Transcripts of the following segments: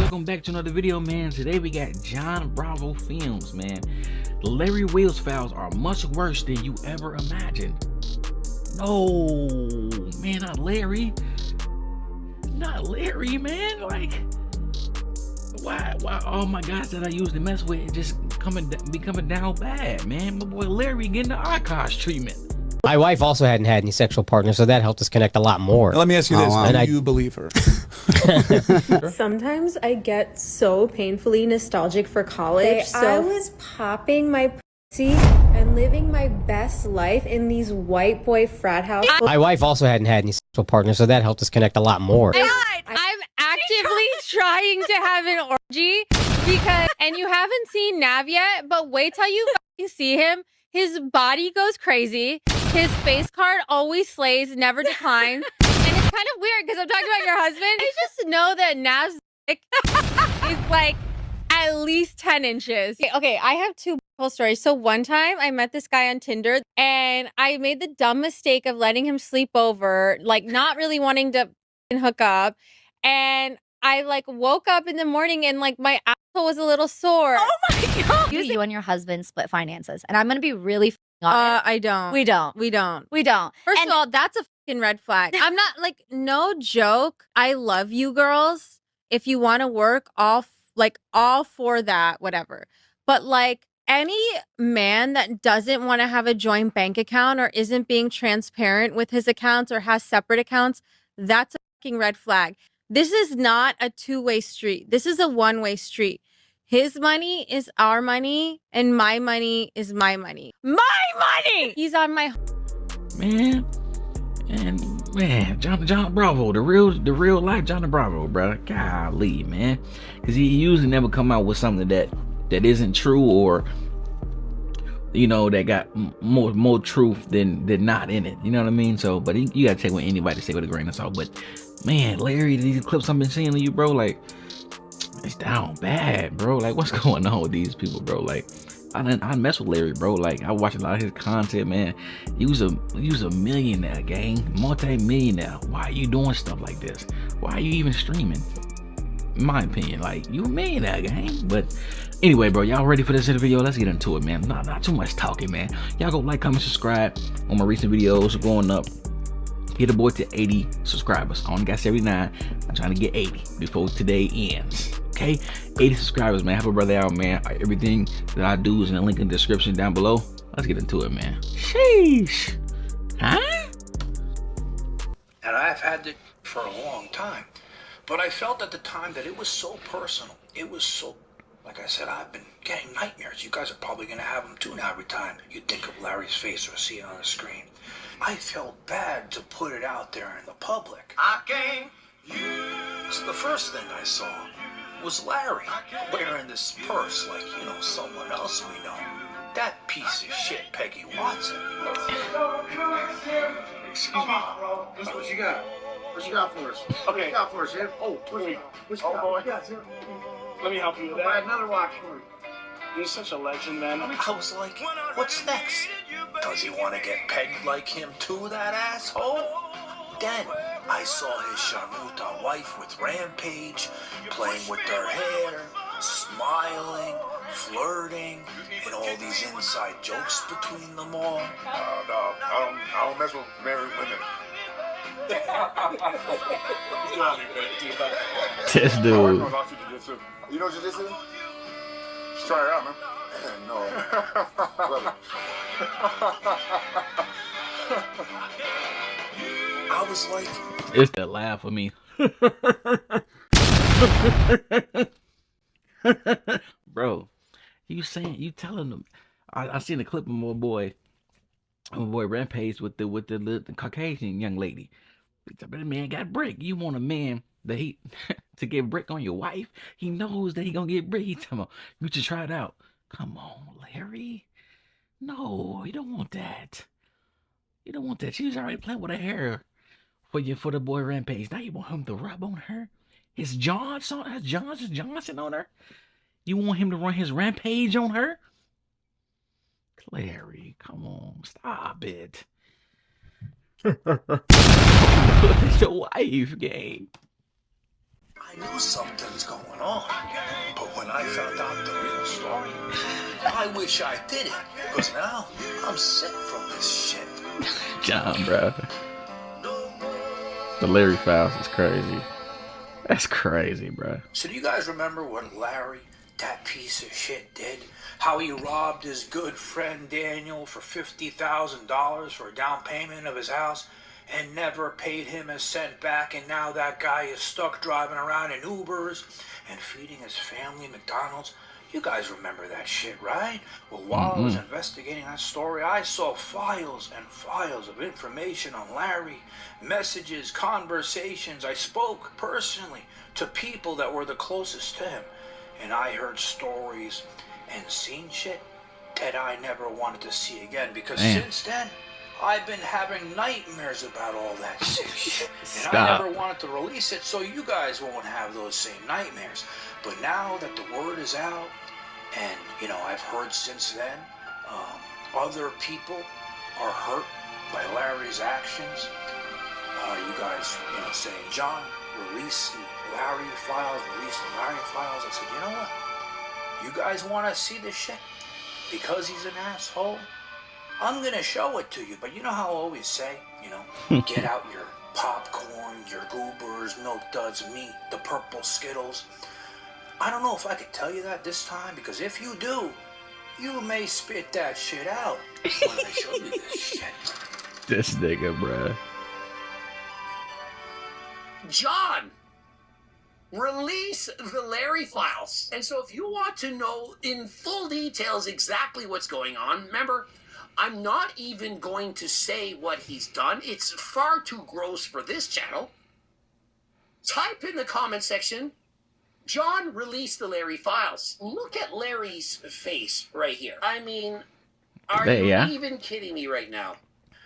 welcome back to another video, man. Today we got Jon Bravo films, man. The Larry Wills files are much worse than you ever imagined. No, man, not Larry, man. Like, why all my guys that I used to mess with just coming down bad, man? My boy Larry getting the Archives treatment. My wife also hadn't had any sexual partners, so that helped us connect a lot more. Let me ask you this: do you believe her? Sometimes I get so painfully nostalgic for college. So I was popping my pussy and living my best life in these white boy frat houses. My wife also hadn't had any sexual partners, so that helped us connect a lot more. I'm actively trying to have an orgy and you haven't seen Nav yet, but wait till you fucking see him. His body goes crazy. His face card always slays, never declines. And it's kind of weird because I'm talking about your husband. I just know that Nav's dick is like at least 10 inches. Okay, I have two whole stories. So one time I met this guy on Tinder and I made the dumb mistake of letting him sleep over, like not really wanting to hook up. And I like woke up in the morning and like my asshole was a little sore. Oh my God. You and your husband split finances. And I'm going to be really honest. I don't. We don't. First of all, that's a fucking red flag. I'm not like, no joke. I love you girls. If you want to work, all for that, whatever. But like any man that doesn't want to have a joint bank account or isn't being transparent with his accounts or has separate accounts, that's a fucking red flag. This is not a two-way street. This is a one-way street. His money is our money, and my money is my money. My money! He's on my... Man, Jon Bravo, the real life Jon Bravo, bro. Golly, man. Because he usually never come out with something that isn't true or, you know, that got more truth than not in it. You know what I mean? So, but you got to take what anybody say with a grain of salt. But, man, Larry, these clips I've been seeing of you, bro, like, it's down bad, bro. Like, what's going on with these people, bro? Like, I mess with Larry, bro. Like, I watch a lot of his content, man. He was a millionaire, gang, multi-millionaire. Why are you doing stuff like this? Why are you even streaming? In my opinion, like, you a millionaire, gang. But anyway, bro, y'all ready for this video? Let's get into it, man. Not too much talking, man. Y'all go like, comment, subscribe on my recent videos growing up. Get the boy to 80 subscribers. I only got 79. I'm trying to get 80 before today ends. Okay, 80 subscribers, man. Help a brother out, man. Everything that I do is in the link in the description down below. Let's get into it, man. Sheesh. Huh? And I've had it for a long time. But I felt at the time that it was so personal. It was so, like I said, I've been getting nightmares. You guys are probably going to have them too now every time you think of Larry's face or see it on the screen. I felt bad to put it out there in the public. So the first thing I saw was Larry wearing this purse like, you know, someone else we know. That piece of shit, Peggy Watson. Excuse me. What you got? What you got for us? Okay. What you got for us, Ed? Oh, what you got? Let me help you with that. Buy another watch for me. You're such a legend, man. I was like, what's next? Does he want to get pegged like him too, that asshole? Then I saw his Sharmuta wife with Rampage, playing with their hair, smiling, flirting, and all these inside jokes between them all. No, I don't mess with married women. This dude. You know what this is? Let's try it out, man. No. I was like, it's that laugh for me. Bro, you telling them. I seen a clip of my boy Rampage with the Caucasian young lady. That man got brick. You want a man that to get brick on your wife? He knows that he gonna get brick. He talking about, you should try it out. Come on, Larry. No, you don't want that. You don't want that. She was already playing with her hair for the boy Rampage. Now you want him to rub on her? His Johnson on her? You want him to run his Rampage on her? Larry, come on, stop it. It's your wife, gang. I knew something's going on. But when I found out the real story, I wish I did it. Because now I'm sick from this shit. Jon Bravo. The Larry Files is crazy. That's crazy, bro. So do you guys remember what Larry, that piece of shit, did? How he robbed his good friend Daniel for $50,000 for a down payment of his house and never paid him a cent back, and now that guy is stuck driving around in Ubers and feeding his family McDonald's? You guys remember that shit, right? Well, while I was investigating that story, I saw files and files of information on Larry, messages, conversations. I spoke personally to people that were the closest to him, and I heard stories and seen shit that I never wanted to see again, because since then, I've been having nightmares about all that sick shit. And I never wanted to release it so you guys won't have those same nightmares. But now that the word is out, and, you know, I've heard since then, other people are hurt by Larry's actions. You guys, you know, saying, Jon, release the Larry files, release the Larry files. I said, you know what? You guys want to see this shit? Because he's an asshole? I'm going to show it to you. But you know how I always say, you know, get out your popcorn, your goobers, milk duds, meat, the purple Skittles. I don't know if I could tell you that this time, because if you do, you may spit that shit out when I show you this shit. This nigga, bruh. Jon, release the Larry files. And so if you want to know in full details exactly what's going on, remember, I'm not even going to say what he's done. It's far too gross for this channel. Type in the comment section, Jon released the Larry files. Look at Larry's face right here. I mean, are you even kidding me right now?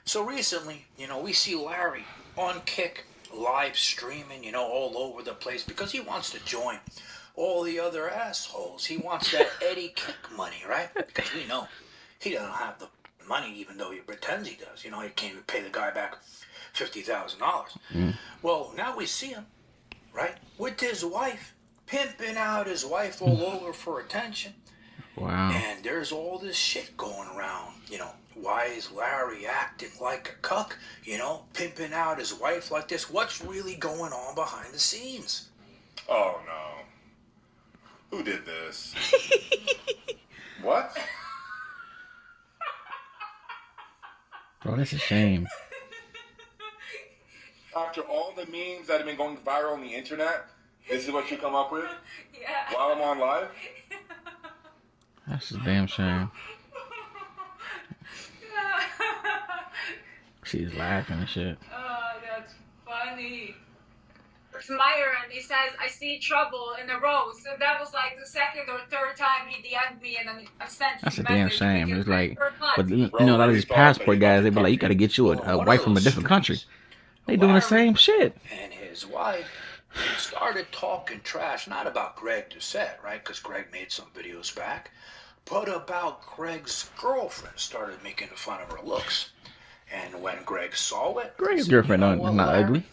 So recently, you know, we see Larry on Kick live streaming, you know, all over the place because he wants to join all the other assholes. He wants that Eddie Kick money, right? Because we know he doesn't have the money, even though he pretends he does. You know, he can't even pay the guy back $50,000. Well, now we see him, right, with his wife, pimping out his wife all over for attention. Wow. And there's all this shit going around, you know. Why is Larry acting like a cuck, you know, pimping out his wife like this? What's really going on behind the scenes? Oh, no. Who did this? What? Bro, that's a shame. After all the memes that have been going viral on the internet, this is what you come up with? Yeah. While I'm on live? That's a damn shame. She's laughing and shit. Oh, that's funny. Myron, he says, I see trouble in the road. So that was like the second or third time he DM'd me, and then I sent That's a him damn message. shame. It's like, but you know, a lot of these passport guys, they be like, you gotta get you a wife from a different country. They doing the same shit. And his wife started talking trash, not about Greg Doucette, right? Because Greg made some videos back, but about Greg's girlfriend started making fun of her looks. And when Greg saw it, Greg's girlfriend not ugly.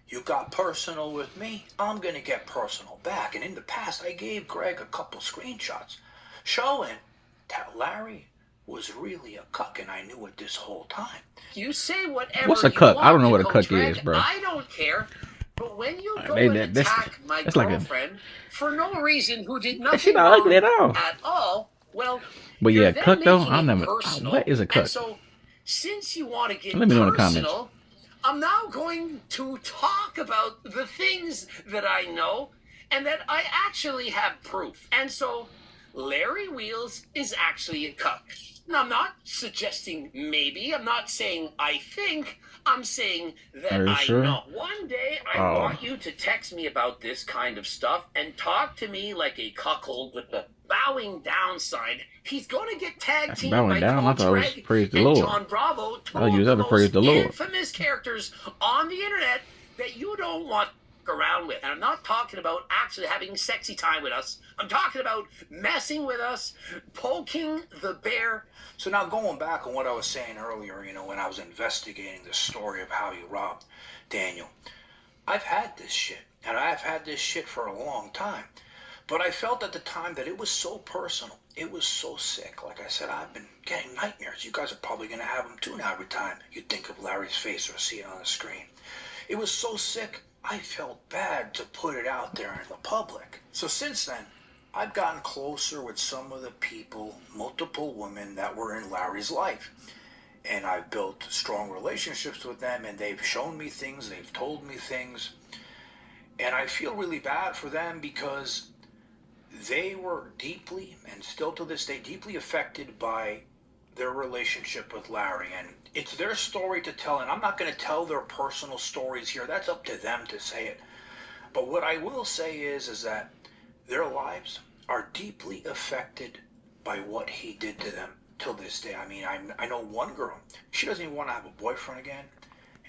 You got personal with me, I'm going to get personal back. And in the past, I gave Greg a couple screenshots showing that Larry was really a cuck, and I knew it this whole time. You say whatever What's a you cuck? want I don't know to what a Coach cuck Greg. is, bro. I don't care. But when you go They- and that's- attack my that's like a- girlfriend for no reason who did She nothing not wrong ugly at all. well, But you're yeah, then cuck though, making I'll it never. personal. What is a And cuck? so, since you want to get Let me know in the personal, comments. I'm now going to talk about the things that I know and that I actually have proof. And so, Larry Wheels is actually a cuck. Now, I'm not suggesting maybe. I'm not saying I think. I'm saying that Are you I sure? know. One day, I want you to text me about this kind of stuff and talk to me like a cuckold with the bowing down sign. He's going to get tag teamed bowing by down? I Coach thought it was Greg praise the and Lord. Jon Bravo, two I'll use of that the to praise most the Lord. infamous characters on the internet that you don't want around with. And I'm not talking about actually having sexy time with us. I'm talking about messing with us, poking the bear. So now going back on what I was saying earlier, you know, when I was investigating the story of how he robbed Daniel, I've had this shit And I've had this shit for a long time. But I felt at the time that it was so personal. It was so sick. Like I said, I've been getting nightmares. You guys are probably going to have them too now every time you think of Larry's face or see it on the screen. It was so sick, I felt bad to put it out there in the public. So since then, I've gotten closer with some of the people, multiple women that were in Larry's life. And I've built strong relationships with them, and they've shown me things, they've told me things. And I feel really bad for them because they were deeply, and still to this day, deeply affected by their relationship with Larry. And it's their story to tell, and I'm not going to tell their personal stories here. That's up to them to say it. But what I will say is that their lives are deeply affected by what he did to them till this day. I mean, I know one girl, she doesn't even want to have a boyfriend again,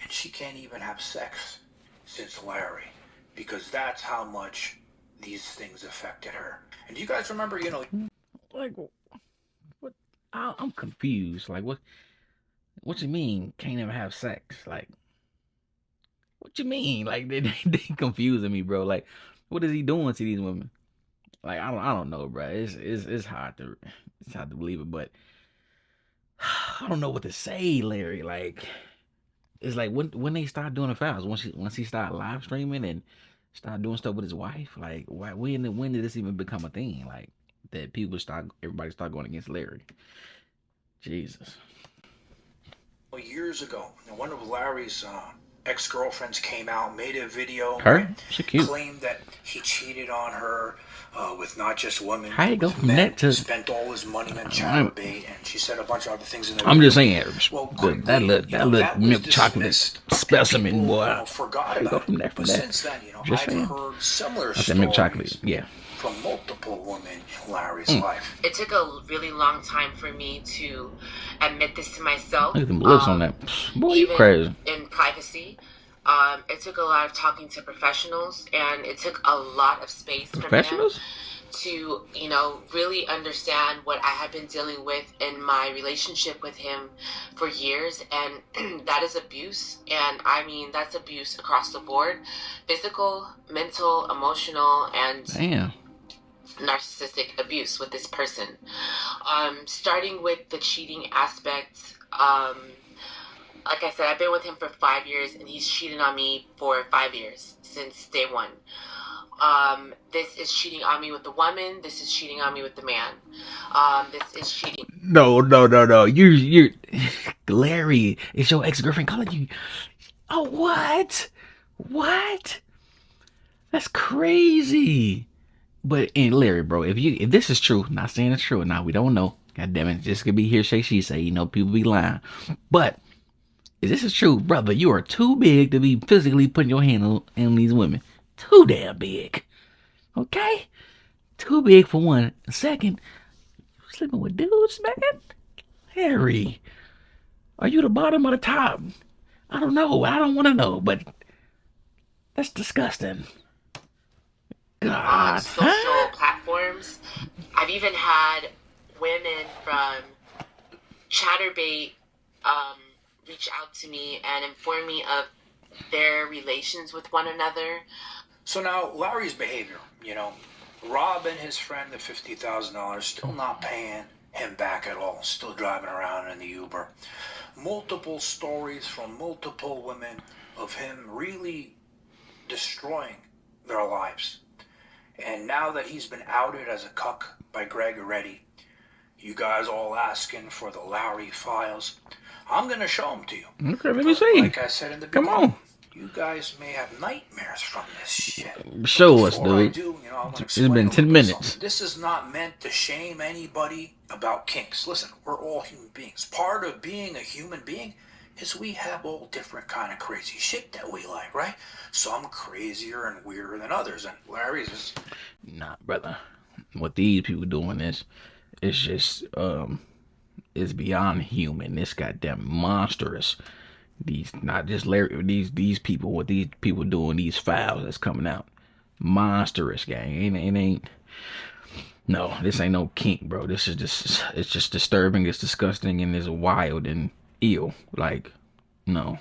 and she can't even have sex since Larry, because that's how much these things affected her. And do you guys remember, like, what? I'm confused. Like, what you mean can't even have sex? Like, what you mean? Like, they confusing me, bro. Like, what is he doing to these women? Like, I don't know, bro. It's hard to believe it, but I don't know what to say, Larry. Like, it's like when they start doing the fouls, once he start live streaming and start doing stuff with his wife, like, when did this even become a thing? Like, that everybody start going against Larry. Jesus. Years ago, one of Larry's ex-girlfriends came out, made a video, Her? She cute. Claimed that he cheated on her with not just women, how you go from men, that to spent all his money on chatterbait, and she said a bunch of other things in the I'm video. just saying, Well, that little milk chocolate specimen, boy. Forgot How you go about from it. there from But that? since then, Just I've saying. heard similar I said milk chocolate, stories yeah. from multiple women in Larry's life. It took a really long time for me to admit this to myself. Look at them lips on that. Boy, you even crazy. in privacy. It took a lot of talking to professionals, and it took a lot of space from them Professionals? to, really understand what I had been dealing with in my relationship with him for years. And that is abuse. And I mean, that's abuse across the board: physical, mental, emotional, and Damn. narcissistic abuse with this person. Starting with the cheating aspect, like I said, I've been with him for 5 years, and he's cheated on me for 5 years, since day one. This is cheating on me with the woman. This is cheating on me with the man. This is cheating. No. You're Larry. Is your ex-girlfriend calling you? Oh, what? What? That's crazy. But, and Larry, bro, if this is true, not saying it's true, now we don't know. God damn it, just could be hearsay, she say. People be lying. But if this is true, brother, you are too big to be physically putting your hand on these women. Too damn big. Okay? Too big for one. Second, you sleeping with dudes, man? Harry, are you the bottom or the top? I don't know. I don't want to know, but that's disgusting. God. On social platforms. I've even had women from Chatterbait reach out to me and inform me of their relations with one another. So now Larry's behavior, Rob and his friend, the $50,000, still not paying him back at all, still driving around in the Uber. Multiple stories from multiple women of him really destroying their lives. And now that he's been outed as a cuck by Greg already, you guys all asking for the Larry files, I'm going to show them to you. Okay, let me see. Like I said in the beginning, come on. You guys may have nightmares from this shit. Show us, dude. It's been 10 minutes. This is not meant to shame anybody about kinks. Listen, we're all human beings. Part of being a human being is we have all different kind of crazy shit that we like, right? Some crazier and weirder than others, and Larry's is... Nah, brother. What these people doing is, it's just, it's beyond human. It's goddamn monstrous. These, not just Larry, these people, what these people doing, these files that's coming out. Monstrous, gang. It ain't, no, this ain't no kink, bro. This is just, it's just disturbing, it's disgusting, and it's wild and ill. Like, no.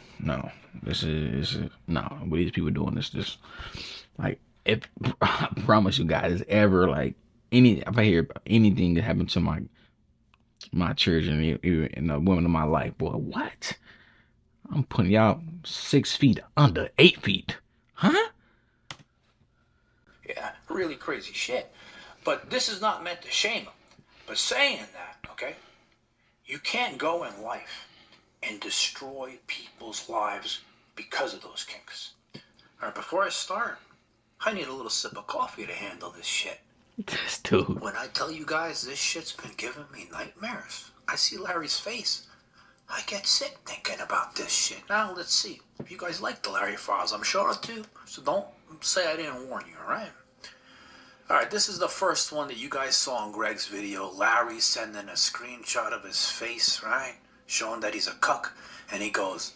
This is no. What these people doing is just Like, if I promise you guys, ever like if I hear about anything that happened to my children and the women in my life, boy, what? I'm putting y'all 6 feet under 8 feet, huh? Yeah, really crazy shit. But this is not meant to shame him. But saying that, okay, you can't go in life and destroy people's lives because of those kinks. All right, before I start, I need a little sip of coffee to handle this shit. This dude. When I tell you guys this shit's been giving me nightmares, I see Larry's face. I get sick thinking about this shit. Now, let's see. If you guys like the Larry files, I'm sure too. So don't say I didn't warn you, all right? All right, this is the first one that you guys saw in Greg's video. Larry sending a screenshot of his face, right? Showing that he's a cuck. And he goes,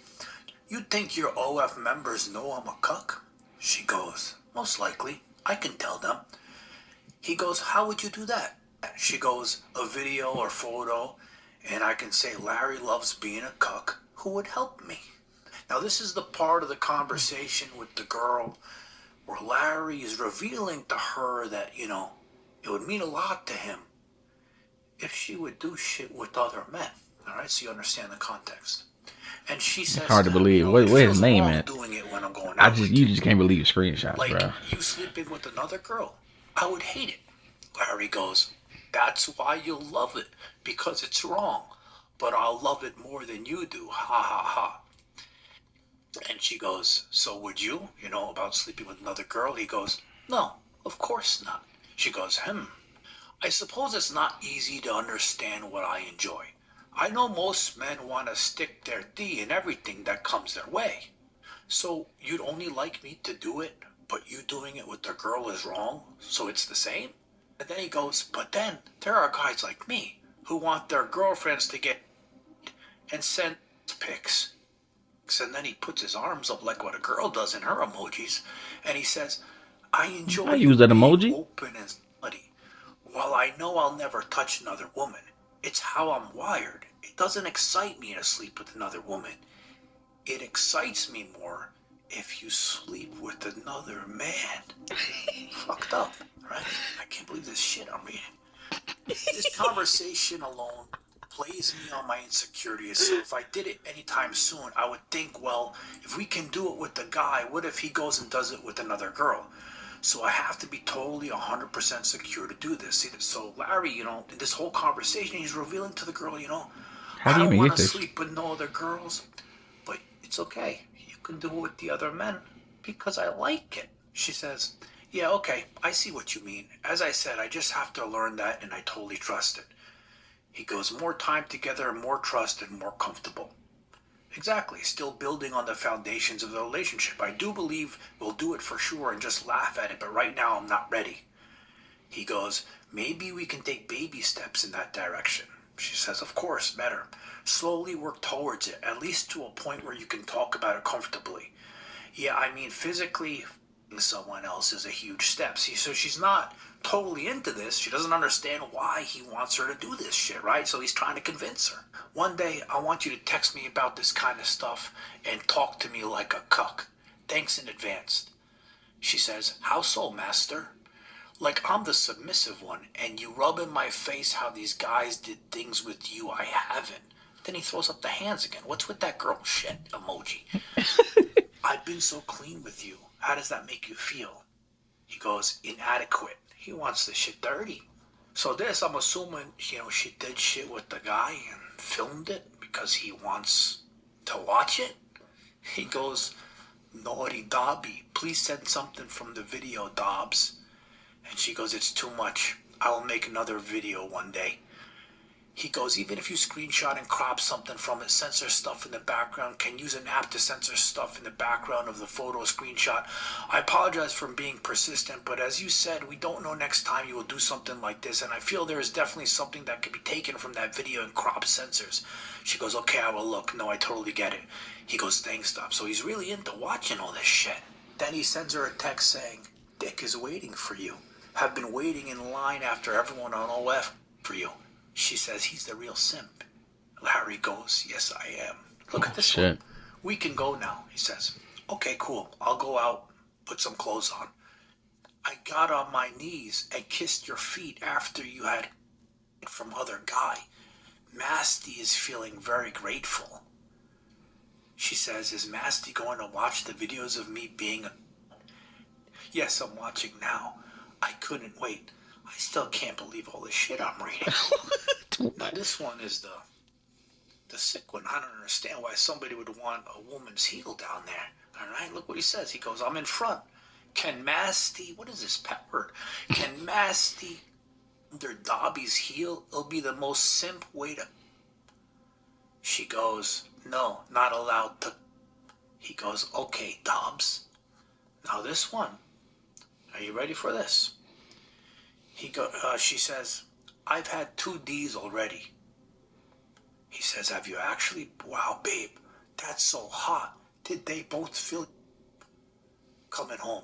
"You think your OF members know I'm a cuck?" She goes, "Most likely. I can tell them." He goes, "How would you do that?" She goes, "A video or photo, and I can say Larry loves being a cuck. Who would help me?" Now, this is the part of the conversation with the girl where Larry is revealing to her that, you know, it would mean a lot to him if she would do shit with other men. All right, so you understand the context. And she says, It's hard to believe. Where's his name at? Doing it when I'm going out You just can't believe screenshots, like, bro. you sleeping with another girl, I would hate it. Larry goes, "That's why you'll love it, because it's wrong. But I'll love it more than you do. Ha ha ha." And she goes, "So would you, about sleeping with another girl?" He goes, "No, of course not." She goes, "I suppose it's not easy to understand what I enjoy. I know most men want to stick their D in everything that comes their way. So you'd only like me to do it, but you doing it with the girl is wrong, so it's the same?" And then he goes, "But then there are guys like me who want their girlfriends to get and send pics." And then he puts his arms up like what a girl does in her emojis, and he says, "I enjoy I use that being emoji. open and slutty. While I know I'll never touch another woman, it's how I'm wired. It doesn't excite me to sleep with another woman. It excites me more if you sleep with another man." Fucked up, right? I can't believe this shit I'm reading. This conversation alone plays me on my insecurities. So if I did it anytime soon, I would think, well, if we can do it with the guy, what if he goes and does it with another girl? So I have to be totally 100% secure to do this. See, so Larry, in this whole conversation, he's revealing to the girl, How I do you don't even want get to this? sleep with no other girls, but it's okay. You can do it with the other men because I like it. She says, "Yeah, okay, I see what you mean. As I said, I just have to learn that, and I totally trust it." He goes, "More time together, more trust, and more comfortable." Exactly, still building on the foundations of the relationship. I do believe we'll do it for sure and just laugh at it, but right now I'm not ready. He goes, "Maybe we can take baby steps in that direction." She says, "Of course, better. Slowly work towards it, at least to a point where you can talk about it comfortably." Yeah, I mean, physically, someone else is a huge step. See, so she's not totally into this. She doesn't understand why he wants her to do this shit, right? So he's trying to convince her. "One day, I want you to text me about this kind of stuff and talk to me like a cuck. Thanks in advance." She says, "How so, master? Like I'm the submissive one, and you rub in my face how these guys did things with you I haven't." Then he throws up the hands again. What's with that girl shit emoji? "I've been so clean with you. How does that make you feel?" He goes, "Inadequate." He wants the shit dirty. So this, I'm assuming, she did shit with the guy and filmed it because he wants to watch it. He goes, "Naughty Dobby, please send something from the video, Dobbs." And she goes, "It's too much. I will make another video one day." He goes, "Even if you screenshot and crop something from it, censor stuff in the background, can use an app to censor stuff in the background of the photo screenshot. I apologize for being persistent, but as you said, we don't know next time you will do something like this, and I feel there is definitely something that could be taken from that video and crop censors." She goes, "Okay, I will look. No, I totally get it." He goes, "Thanks, Stop." So he's really into watching all this shit. Then he sends her a text saying, "Dick is waiting for you. Have been waiting in line after everyone on OF for you." She says, "He's the real simp." Larry goes, "Yes, I am. Look at this shit. one. We can go now," he says. "Okay, cool. I'll go out, put some clothes on." I got on my knees and kissed your feet after you had from other guy. Masty is feeling very grateful. She says, is Masty going to watch the videos of me being a... Yes, I'm watching now. I couldn't wait. I still can't believe all the shit I'm reading. Now this one is the sick one. I don't understand why somebody would want a woman's heel down there. All right, look what he says. He goes, I'm in front. Can Masty, what is this pet word? Can Masty under Dobby's heel? It'll be the most simp way to... She goes, no, not allowed to... He goes, okay, Dobbs. Now this one, are you ready for this? She says, I've had 2 Ds already. He says, have you actually? Wow, babe, that's so hot. Did they both feel coming home?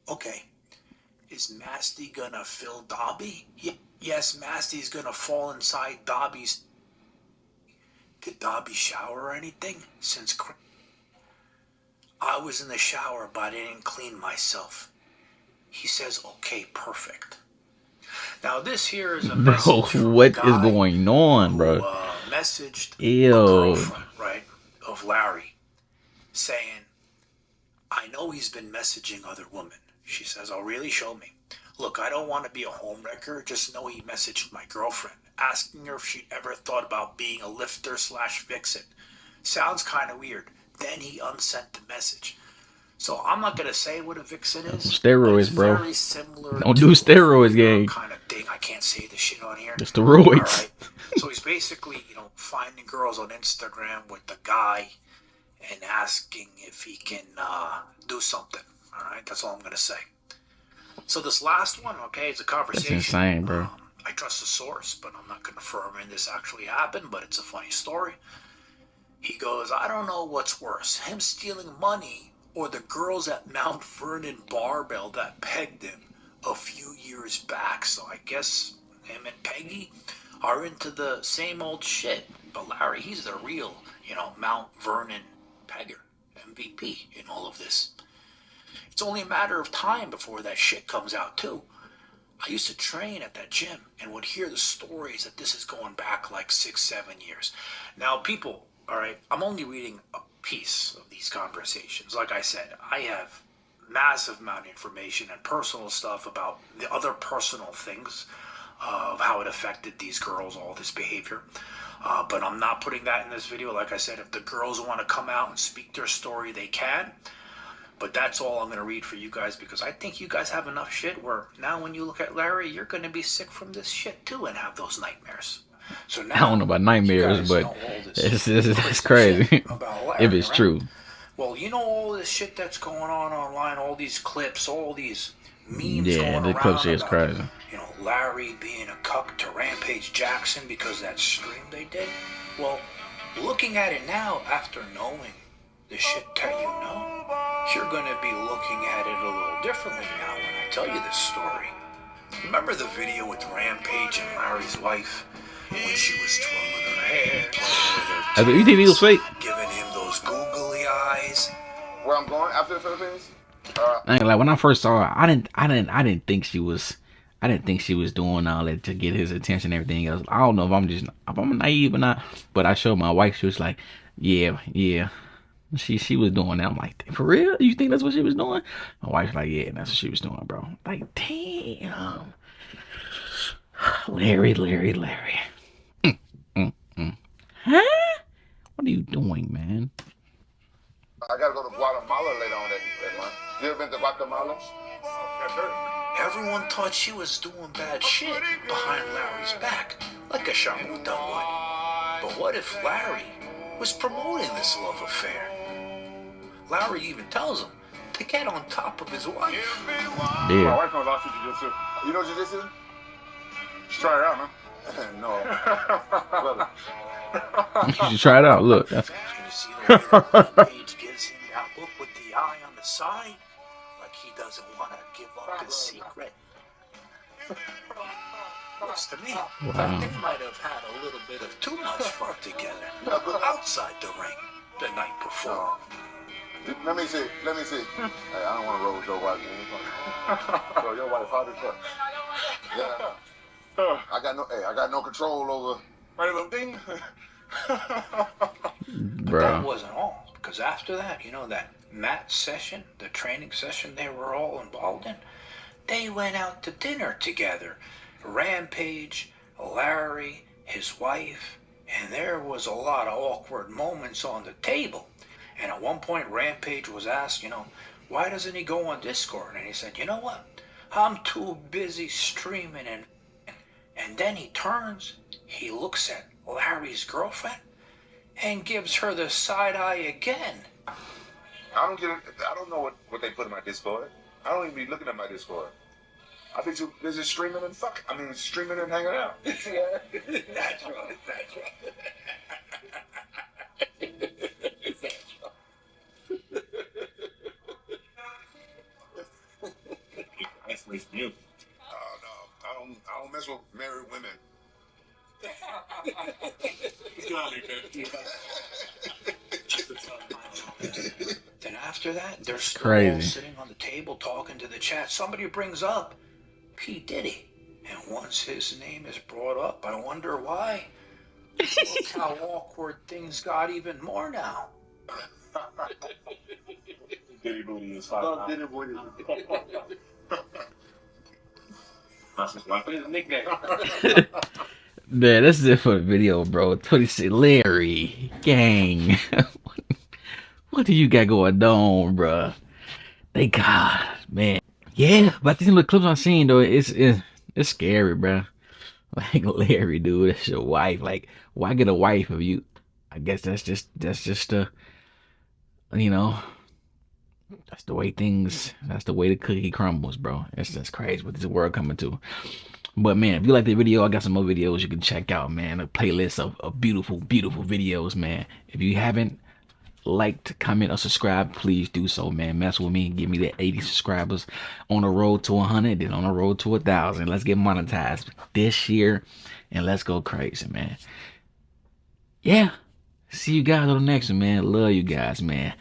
Okay. Is Masty gonna fill Dobby? Yes, Masty's gonna fall inside Dobby's. Did Dobby shower or anything? Since I was in the shower, but I didn't clean myself. He says, okay, perfect. Now this here is a message Bro, what is going on, bro? Messaged Ew. a girlfriend, right, of Larry, saying, I know he's been messaging other women. She says, oh, really? Show me. Look, I don't want to be a homewrecker. Just know he messaged my girlfriend, asking her if she'd ever thought about being a lifter / vixen. Sounds kind of weird. Then he unsent the message. So I'm not gonna say what a vixen is. Steroids, bro. Very similar. Don't do steroids, gang. Kind of thing. I can't say the shit on here. The steroids. All right. So he's basically, finding girls on Instagram with the guy and asking if he can do something. All right. That's all I'm gonna say. So this last one, okay, it's a conversation. That's insane, bro. I trust the source, but I'm not confirming this actually happened. But it's a funny story. He goes, I don't know what's worse, him stealing money or the girls at Mount Vernon Barbell that pegged him a few years back. So I guess him and Peggy are into the same old shit. But Larry, he's the real, Mount Vernon pegger, MVP in all of this. It's only a matter of time before that shit comes out too. I used to train at that gym and would hear the stories that this is going back like 6-7 years. Now, people, all right, I'm only reading a piece of these conversations. Like I said, I have massive amount of information and personal stuff about the other personal things of how it affected these girls, all this behavior. But I'm not putting that in this video. Like I said, if the girls want to come out and speak their story, they can. But that's all I'm going to read for you guys, because I think you guys have enough shit where now when you look at Larry, you're going to be sick from this shit too and have those nightmares. So now, I don't know about nightmares, but it's crazy if it's true. Well, all this shit that's going on online, all these clips, all these memes Yeah, the clip shit is crazy. Larry being a cuck to Rampage Jackson because that stream they did. Well, looking at it now after knowing the shit that you're going to be looking at it a little differently now when I tell you this story. Remember the video with Rampage and Larry's wife when she was twirling her hair, You think he was fake? giving him those googly eyes? Where I'm going after the Philippines? I ain't when I first saw her, I didn't think she was doing all that to get his attention and everything else. I don't know if I'm naive or not, but I showed my wife. She was like, yeah. She was doing that. I'm like, for real? You think that's what she was doing? My wife's like, yeah, that's what she was doing, bro. Like, damn. Larry. Huh? What are you doing, man? I gotta go to Guatemala later on that month. You ever been to Guatemala? Everyone thought she was doing bad shit behind Larry's back, like a Sharmuta would. But what if Larry was promoting this love affair? Larry even tells him to get on top of his wife. Yeah. My wife knows all jiu-jitsu. You know jiu-jitsu? Just try it out, man. No. You should try it out. Look. You see the way that Page gives him that look with the eye on the side? Like he doesn't want to give up his secret. Looks to me like they might have had a little bit of too much fun together outside the ring the night before. Let me see. Hey, I don't want to roll with your wife, man. So your wife hot as fuck. Yeah. I got no control over my little thing. But that wasn't all, because after that, you know, that mat session, the training session they were all involved in, they went out to dinner together. Rampage, Larry, his wife, and there was a lot of awkward moments on the table. And at one point, Rampage was asked, you know, why doesn't he go on Discord? And he said, you know what? I'm too busy streaming. And then he turns, he looks at Larry's girlfriend and gives her the side eye again. I don't get it. I don't know what they put in my Discord. I don't even be looking at my Discord. I be too busy streaming and streaming and hanging out. That's right. That's with you. Oh no, I don't mess with married women. Then after that, they're still all Crazy. sitting on the table talking to the chat. Somebody brings up P. Diddy. And once his name is brought up, I wonder why. Look how awkward things got even more now. Diddy booty is hot. Diddy booty. That's his nickname. Man, this is it for the video, bro. 26 Larry gang. What do you got going on, bro? They God, man. Yeah, but these little clips I'm seeing though, it's scary, bro. Like Larry, dude, that's your wife. Like, why get a wife if you? I guess that's just you know, that's the way the cookie crumbles, bro. It's just crazy what this world coming to. But man, if you like the video, I got some more videos you can check out, man. A playlist of beautiful videos, man. If you haven't liked, comment, or subscribe, please do so, man. Mess with me, give me that 80 subscribers on the road to 100, then on the road to 1,000. Let's get monetized this year, and let's go crazy, man. Yeah, see you guys on the next one, man. Love you guys, man.